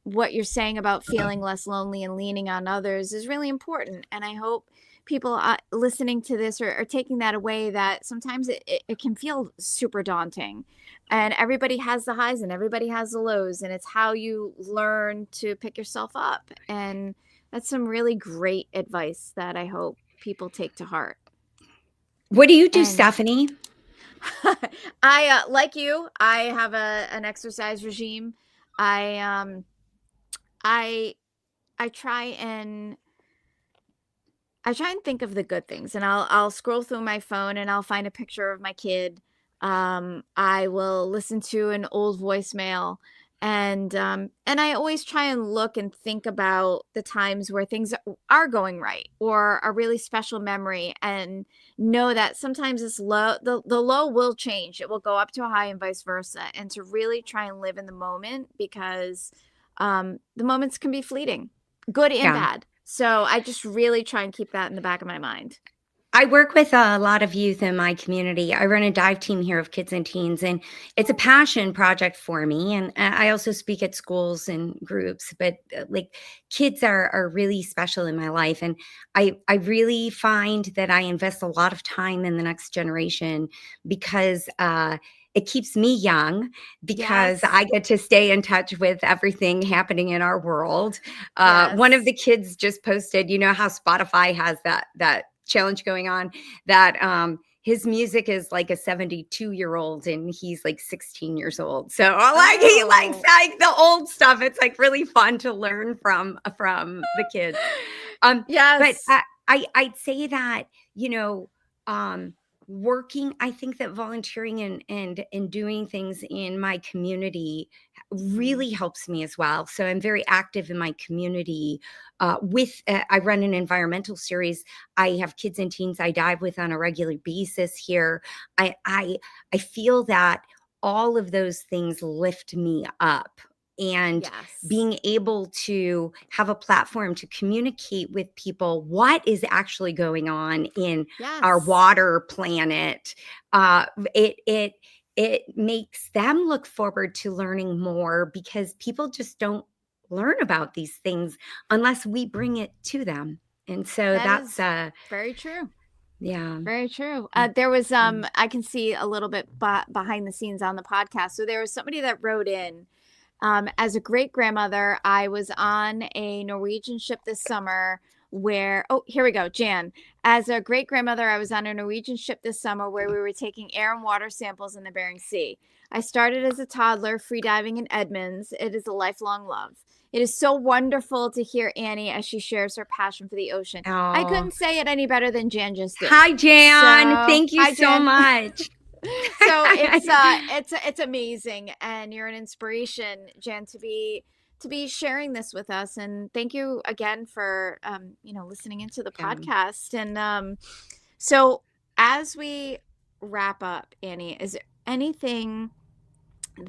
Speaker 1: what you're saying about feeling less lonely and leaning on others is really important. And I hope people listening to this are taking that away, that sometimes it can feel super daunting. And everybody has the highs and everybody has the lows. And it's how you learn to pick yourself up. And that's some really great advice that I hope people take to heart.
Speaker 2: What do you do,
Speaker 1: And
Speaker 2: Stephanie?
Speaker 1: I like you, I have an exercise regime. I I I try and I try and think of the good things, and I'll scroll through my phone and I'll find a picture of my kid. I will listen to an old voicemail, and I always try and look and think about the times where things are going right or a really special memory, and know that sometimes the low will change. It will go up to a high and vice versa, and to really try and live in the moment because the moments can be fleeting, good and
Speaker 2: Yeah.
Speaker 1: bad. So I just really try and keep that in the back of my mind.
Speaker 2: I work with a lot of youth in my community. I run a dive team here of kids and teens, and it's a passion project for me. And I also speak at schools and groups. But like kids are really special in my life, and I really find that I invest a lot of time in the next generation because it keeps me young because
Speaker 1: Yes.
Speaker 2: I get to stay in touch with everything happening in our world. One of
Speaker 1: Yes.
Speaker 2: the kids just posted, you know how Spotify has that challenge going on, that his music is like a 72-year-old and he's like 16 years old. So like he likes
Speaker 1: Oh.
Speaker 2: like the old stuff. It's like really fun to learn from the kids. But
Speaker 1: Yes.
Speaker 2: I'd say that, you know, um working, I think that volunteering and doing things in my community
Speaker 1: Mhm.
Speaker 2: really helps me as well. So I'm very active in my community. I run an environmental series. I have kids and teens I dive with on a regular basis here. I feel that all of those things lift me up, and
Speaker 1: Yes.
Speaker 2: being able to have a platform to communicate with people what is actually going on in our
Speaker 1: Yes.
Speaker 2: water planet, uh, it makes them look forward to learning more, because people just don't learn about these things unless we bring it to them. And so
Speaker 1: That
Speaker 2: that's
Speaker 1: is very true.
Speaker 2: yeah.
Speaker 1: Very true.
Speaker 2: Mm,
Speaker 1: There was
Speaker 2: mm.
Speaker 1: I can see a little bit behind the scenes on the podcast. So there was somebody that wrote in, as a great grandmother, I was on a Norwegian ship this summer where, oh, here we go, Jan. As a great grandmother, I was on a Norwegian ship this summer where we were taking air and water samples in the Bering Sea. I started as a toddler freediving in Edmonds. It is a lifelong love. It is so wonderful to hear Annie as she shares her passion for the ocean. I
Speaker 2: Oh,
Speaker 1: couldn't say it any better than Jan just did.
Speaker 2: hi, Jan.
Speaker 1: So,
Speaker 2: Thank you
Speaker 1: hi,
Speaker 2: so
Speaker 1: Jan.
Speaker 2: much.
Speaker 1: So it's amazing, and you're an inspiration, Jen, to be sharing this with us. And thank you again for listening into the
Speaker 2: Yeah.
Speaker 1: podcast. And so as we wrap up, Annie, is there anything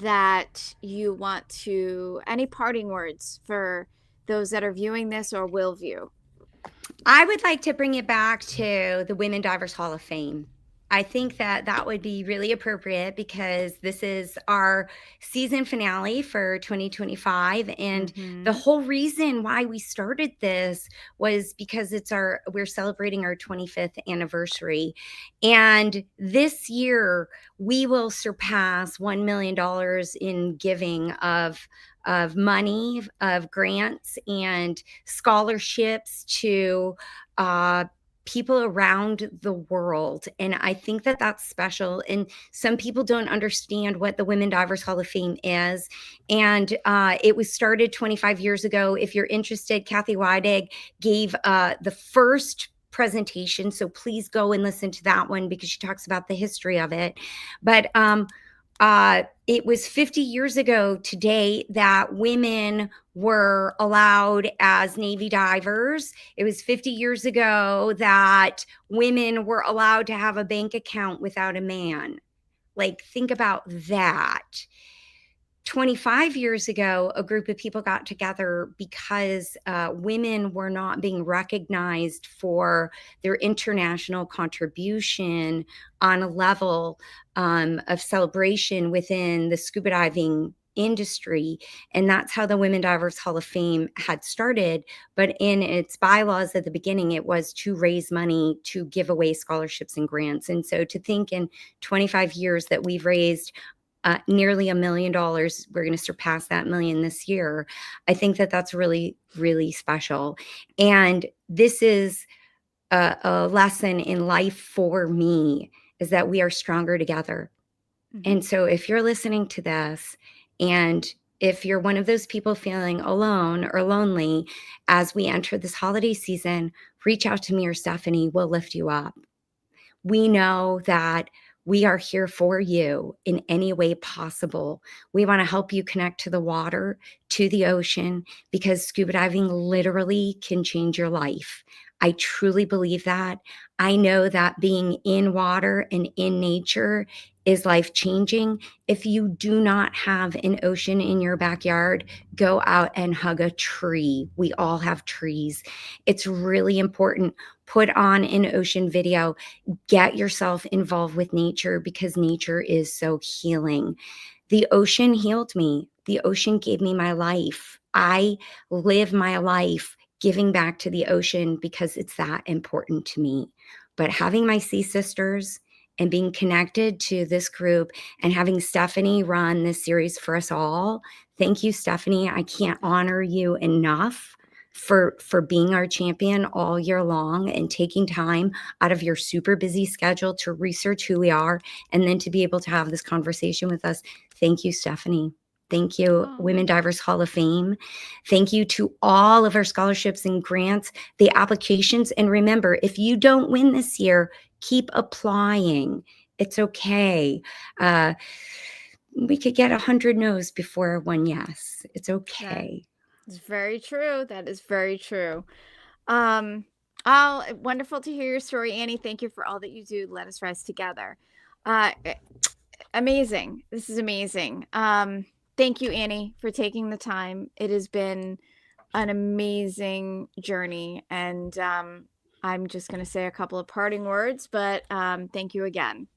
Speaker 1: that you want to, any parting words for those that are viewing this or will view?
Speaker 2: I would like to bring it back to the Women Divers Hall of Fame. I think that that would be really appropriate because this is our season finale for 2025. And the
Speaker 1: Mm-hmm.
Speaker 2: whole reason why we started this was because we're celebrating our 25th anniversary. And this year we will surpass $1 million in giving of money, of grants and scholarships to uh, people around the world. And I think that that's special. And some people don't understand what the Women Divers Hall of Fame is. And it was started 25 years ago. If you're interested, Kathy Weidig gave the first presentation. So please go and listen to that one because she talks about the history of it. But it was 50 years ago today that women were allowed as Navy divers. It was 50 years ago that women were allowed to have a bank account without a man. Like, think about that. 25 years ago, a group of people got together because women were not being recognized for their international contribution on a level of celebration within the scuba diving industry. And that's how the Women Divers Hall of Fame had started. But in its bylaws at the beginning, it was to raise money to give away scholarships and grants. And so to think in 25 years that we've raised nearly $1 million. We're going to surpass that million this year. I think that that's really, really special. And this is a lesson in life for me, is that we are stronger together.
Speaker 1: Mm-hmm.
Speaker 2: And so if you're listening to this and if you're one of those people feeling alone or lonely as we enter this holiday season, reach out to me or Stephanie. We'll lift you up. We know that we are here for you in any way possible. We want to help you connect to the water, to the ocean, because scuba diving literally can change your life. I truly believe that. I know that being in water and in nature is life changing. If you do not have an ocean in your backyard, go out and hug a tree. We all have trees. It's really important. Put on an ocean video. Get yourself involved with nature because nature is so healing. The ocean healed me. The ocean gave me my life. I live my life giving back to the ocean because it's that important to me. But having my sea sisters and being connected to this group and having Stephanie run this series for us all, thank you, Stephanie. I can't honor you enough for being our champion all year long and taking time out of your super busy schedule to research who we are and then to be able to have this conversation with us. Thank you, Stephanie. Thank you,
Speaker 1: Oh,
Speaker 2: Women Divers Hall of Fame. Thank you to all of our scholarships and grants, the applications. And remember, if you don't win this year, keep applying. It's okay. We could get 100 no's before one yes. It's
Speaker 1: that
Speaker 2: okay.
Speaker 1: is very true. That is very true. Um, oh, wonderful to hear your story, Annie. Thank you for all that you do. Let us rise together. Uh, amazing. This is amazing. Thank you, Annie, for taking the time. It has been an amazing journey, and I'm just going to say a couple of parting words, but thank you again.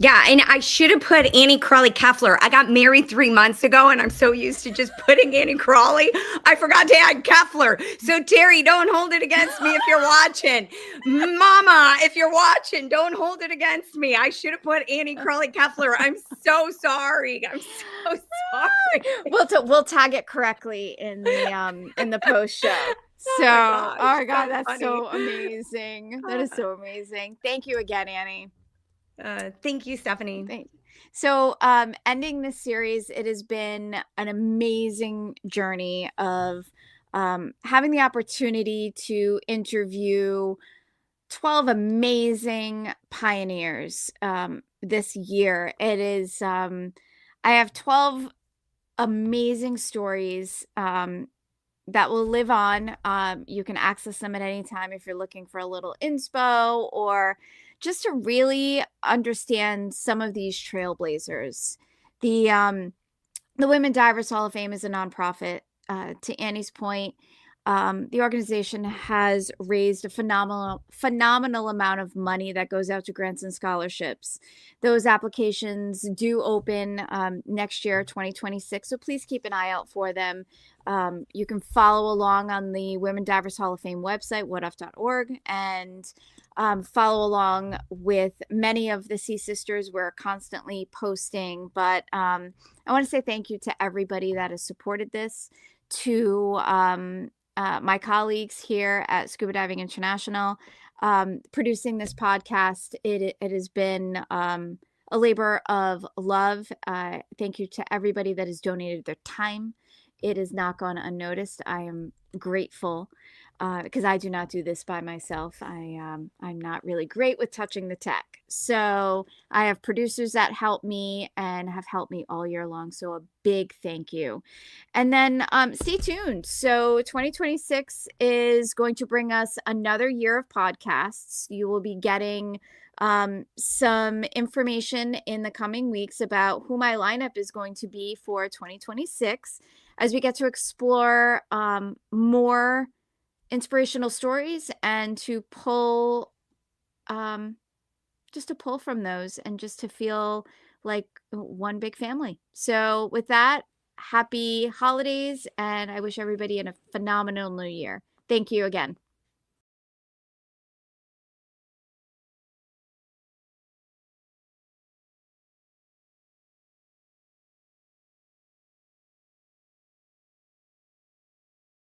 Speaker 2: Yeah, and I should have put Annie Crawley Keffler. I got married 3 months ago, and I'm so used to just putting Annie Crawley. I forgot to add Keffler. So, Terry, don't hold it against me if you're watching. Mama, if you're watching, don't hold it against me. I should have put Annie Crawley Keffler. I'm so sorry. I'm so sorry.
Speaker 1: We'll tag it correctly in the post show. So,
Speaker 2: Oh
Speaker 1: oh my
Speaker 2: so
Speaker 1: God, that's
Speaker 2: funny.
Speaker 1: so amazing. That is so amazing. Thank you again, Annie.
Speaker 2: Thank you, Stephanie.
Speaker 1: Thanks. So, ending this series, it has been an amazing journey of having the opportunity to interview 12 amazing pioneers this year. I have 12 amazing stories that will live on. You can access them at any time if you're looking for a little inspo or just to really understand some of these trailblazers. The um, the Women Divers Hall of Fame is a nonprofit. To Annie's point, the organization has raised a phenomenal amount of money that goes out to grants and scholarships. Those applications do open next year, 2026. So please keep an eye out for them. You can follow along on the Women Divers Hall of Fame website, WDHOF.org, and follow along with many of the Sea Sisters. We're constantly posting, but I want to say thank you to everybody that has supported this, to my colleagues here at Scuba Diving International, producing this podcast. It has been a labor of love. Thank you to everybody that has donated their time. It has not gone unnoticed. I am grateful because I do not do this by myself. I'm not really great with touching the tech. So I have producers that help me and have helped me all year long. So a big thank you. And then stay tuned. So 2026 is going to bring us another year of podcasts. You will be getting some information in the coming weeks about who my lineup is going to be for 2026 as we get to explore more inspirational stories and to pull just to pull from those and just to feel like one big family. So with that, happy holidays, and I wish everybody a phenomenal new year. Thank you again.